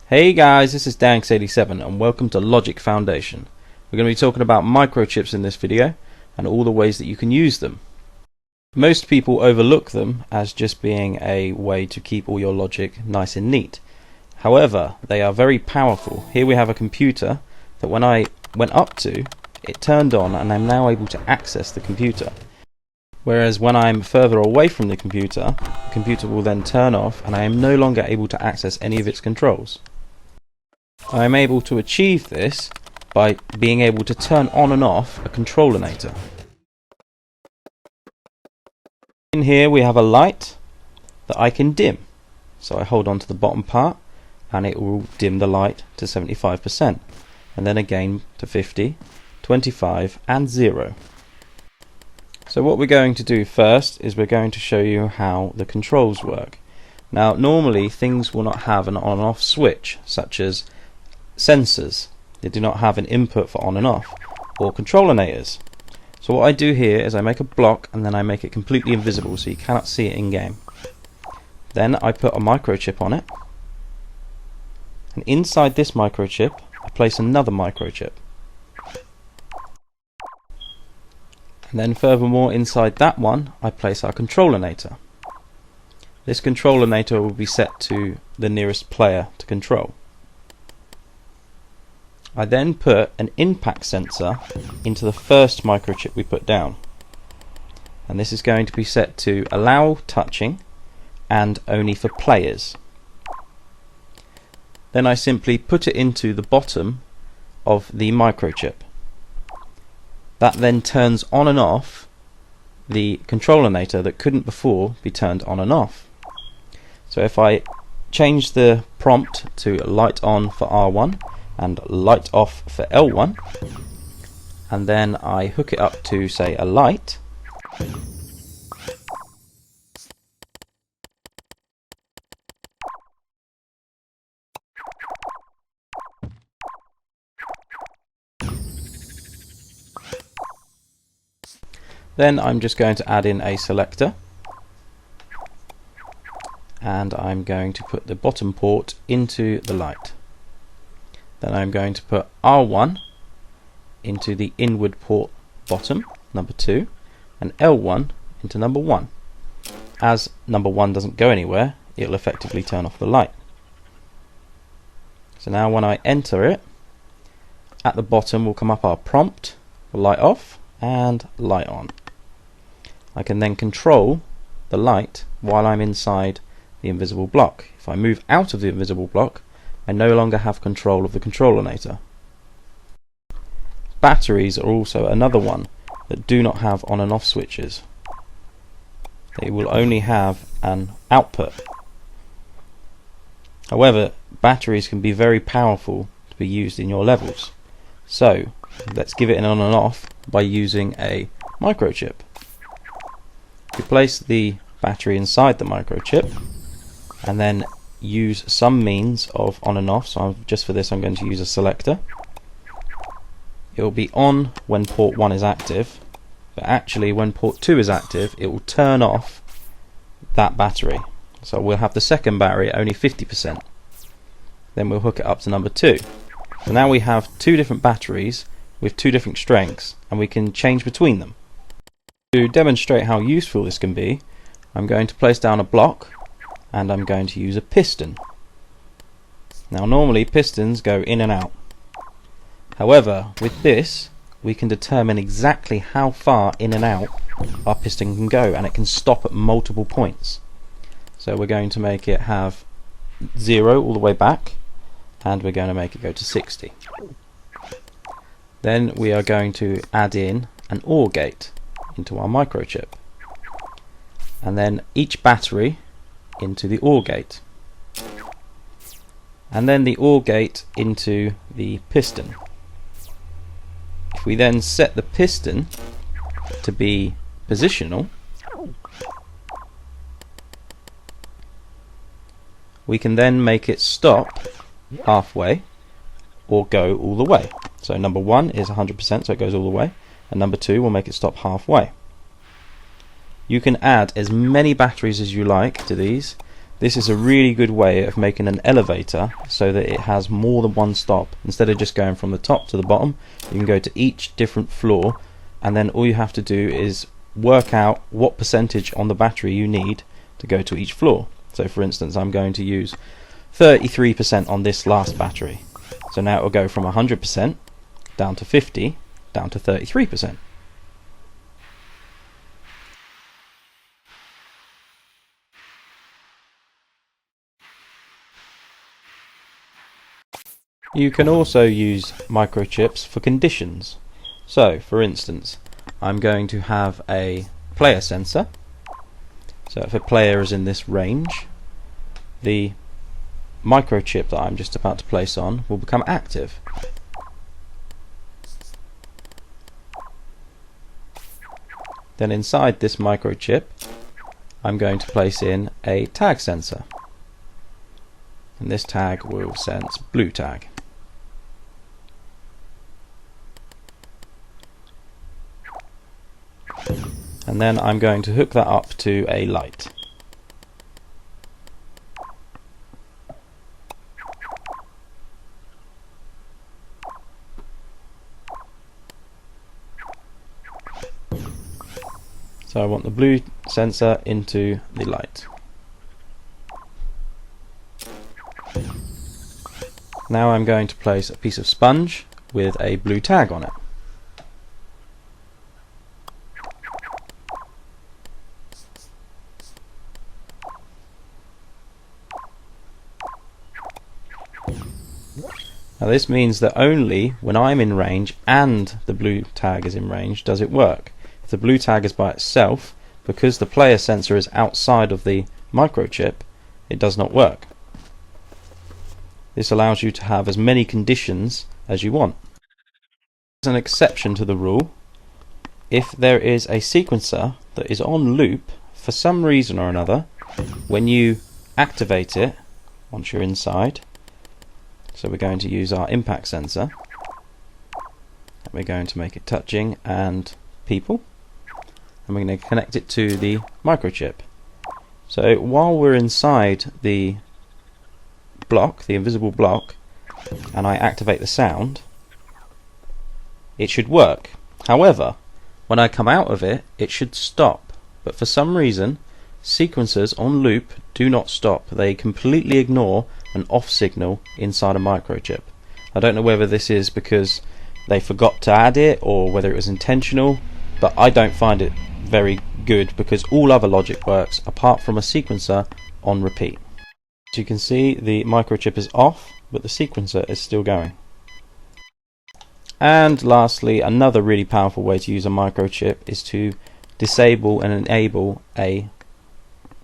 Hey guys, this is Danx87 and welcome to Logic Foundation. We're going to be talking about microchips in this video and all the ways that you can use them. Most people overlook them as just being a way to keep all your logic nice and neat. However, they are very powerful. Here we have a computer that when I went up to, it turned on and I'm now able to access the computer. Whereas when I'm further away from the computer will then turn off and I am no longer able to access any of its controls. I am able to achieve this by being able to turn on and off a controlinator. In here we have a light that I can dim. So I hold on to the bottom part and it will dim the light to 75%, and then again to 50, 25 and 0. So what we're going to do first is we're going to show you how the controls work. Now normally things will not have an on and off switch, such as sensors. They do not have an input for on and off, or controllinators. So what I do here is I make a block and then I make it completely invisible so you cannot see it in game. Then I put a microchip on it, and inside this microchip I place another microchip, and then furthermore inside that one I place our controllinator. This controllinator will be set to the nearest player to control. I then put an impact sensor into the first microchip we put down, and this is going to be set to allow touching and only for players. Then I simply put it into the bottom of the microchip. That then turns on and off the controllinator that couldn't before be turned on and off. So if I change the prompt to light on for R1 and light off for L1, and then I hook it up to say a light, then I'm just going to add in a selector, and I'm going to put the bottom port into the light. Then I'm going to put R1 into the inward port bottom, number 2, and L1 into number 1. As number 1 doesn't go anywhere, it'll effectively turn off the light. So now when I enter it, at the bottom will come up our prompt, light off and light on. I can then control the light while I'm inside the invisible block. If I move out of the invisible block, I no longer have control of the controllinator. Batteries are also another one that do not have on and off switches. They will only have an output. However, batteries can be very powerful to be used in your levels. So let's give it an on and off by using a microchip. We place the battery inside the microchip and then use some means of on and off. So just for this I'm going to use a selector. It will be on when port 1 is active, but actually when port 2 is active it will turn off that battery. So we'll have the second battery at only 50%. Then we'll hook it up to number 2. So now we have two different batteries with two different strengths and we can change between them. To demonstrate how useful this can be, I'm going to place down a block and I'm going to use a piston. Now normally pistons go in and out. However, with this we can determine exactly how far in and out our piston can go, and it can stop at multiple points. So we're going to make it have 0 all the way back, and we're going to make it go to 60. Then we are going to add in an OR gate into our microchip, and then each battery into the OR gate, and then the OR gate into the piston. If we then set the piston to be positional, we can then make it stop halfway or go all the way. So number 1 is 100%, so it goes all the way, and number 2 will make it stop halfway. You can add as many batteries as you like to these, This is a really good way of making an elevator so that it has more than one stop. Instead of just going from the top to the bottom, you can go to each different floor, and then all you have to do is work out what percentage on the battery you need to go to each floor. So for instance, I'm going to use 33% on this last battery. So now it will go from 100% down to 50, down to 33%. You can also use microchips for conditions. So for instance, I'm going to have a player sensor. So if a player is in this range, the microchip that I'm just about to place on will become active. Then inside this microchip, I'm going to place in a tag sensor, and this tag will sense blue tag. And then I'm going to hook that up to a light. So I want the blue sensor into the light. Now I'm going to place a piece of sponge with a blue tag on it. Now this means that only when I'm in range and the blue tag is in range does it work. If the blue tag is by itself, because the player sensor is outside of the microchip, it does not work. This allows you to have as many conditions as you want. There's an exception to the rule. If there is a sequencer that is on loop for some reason or another, when you activate it once you're inside, so we're going to use our impact sensor, and we're going to make it touching and people, and we're going to connect it to the microchip. So while we're inside the block, the invisible block, and I activate the sound, it should work. However, when I come out of it, it should stop. But for some reason, sequencers on loop do not stop. They completely ignore an off signal inside a microchip. I don't know whether this is because they forgot to add it or whether it was intentional, but I don't find it very good because all other logic works apart from a sequencer on repeat. As you can see, the microchip is off, but the sequencer is still going. And lastly, another really powerful way to use a microchip is to disable and enable a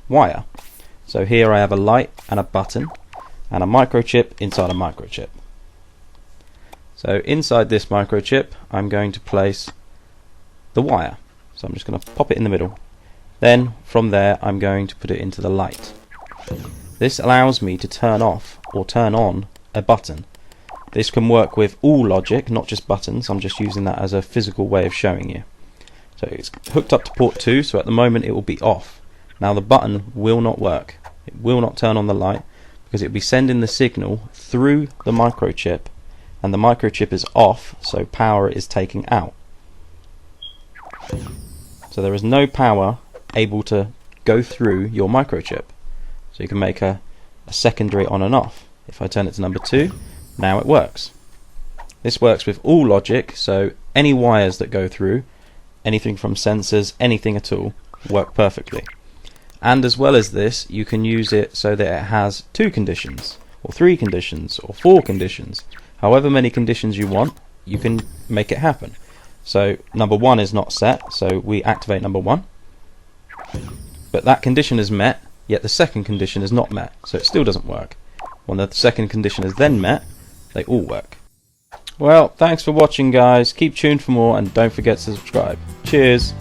wire. So here I have a light and a button and a microchip inside a microchip. So inside this microchip I'm going to place the wire. So I'm just going to pop it in the middle. Then from there I'm going to put it into the light. This allows me to turn off or turn on a button. This can work with all logic, not just buttons. I'm just using that as a physical way of showing you. So it's hooked up to port 2, so at the moment it will be off. Now the button will not work. It will not turn on the light because it will be sending the signal through the microchip, and the microchip is off, so power is taken out. So there is no power able to go through your microchip. So you can make a secondary on and off. If I turn it to number 2, now it works. This works with all logic, so any wires that go through, anything from sensors, anything at all, work perfectly. And as well as this, you can use it so that it has 2 conditions, or 3 conditions, or 4 conditions. However many conditions you want, you can make it happen. So number 1 is not set, so we activate number 1. But that condition is met, yet the second condition is not met, so it still doesn't work. When the second condition is then met, they all work. Well, thanks for watching guys, keep tuned for more and don't forget to subscribe. Cheers!